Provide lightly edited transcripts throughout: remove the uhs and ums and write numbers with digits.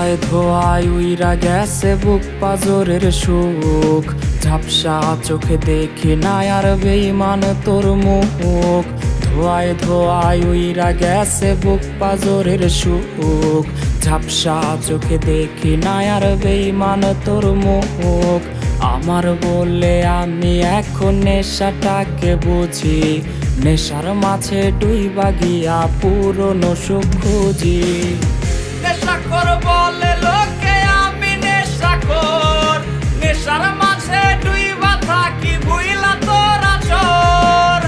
ধোয়ায় ধোয়ায় উইরা গেছে বুক পাজরের সুখ, ঝাপসা চোখে দেখি না আর বেঈমান তোর মুখ। ধোয়ায় ধোয়ায় উইরা গেছে বুক পাজরের সুখ, ঝাপসা চোখে দেখি না আর বেঈমান তোর মুখ। আমার বলে আমি এখন নেশাটাকে বুঝি, নেশার মাঝে ডুইবা গিয়া পুরনো সুখ খুঁজি। নেশাখোর বলে লোকে আমি নেশাখোর, নেশার মাঝে ডুইবা থাকি ভুইলা তোরা চোর।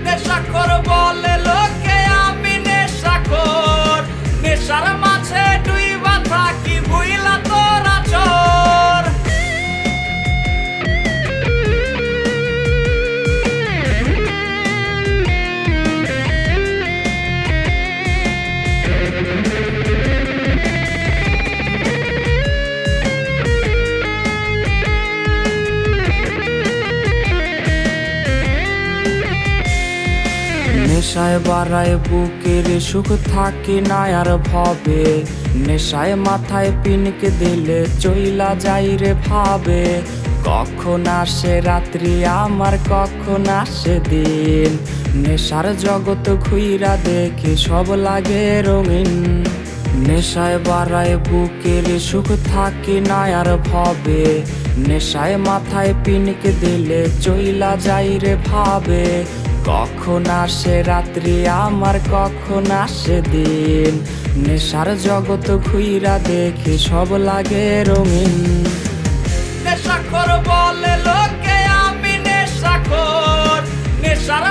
নেশাখোর বলে লোকে আমি নেশাখোর, নেশার মাঝে ডুইবা থাকি ভুইলা তোরা চোর। নেশায় বাড়ায় বুকের সুখ থাকি না আর ভবে, নেশায় মাথায় পিনকে দিলে চইলা যাই রে ভাবে। কখন আসে রাত্রি আমার কখন আসে দিন, নেশার জগৎ ঘুইরা দেখি সব লাগে রঙিন। নেশায় বাড়ায় বুকের সুখ থাকি না আর ভবে, নেশায় মাথায় পিনকে দিলে চইলা যাই রে ভাবে। কখন আসে রাত্রি আমার কখন আসে দিন, নেশার জগৎ ঘুইরা দেখি সব লাগে রঙিন। নেশাখোর বলে লোকে আমি নেশাখোর, নেশার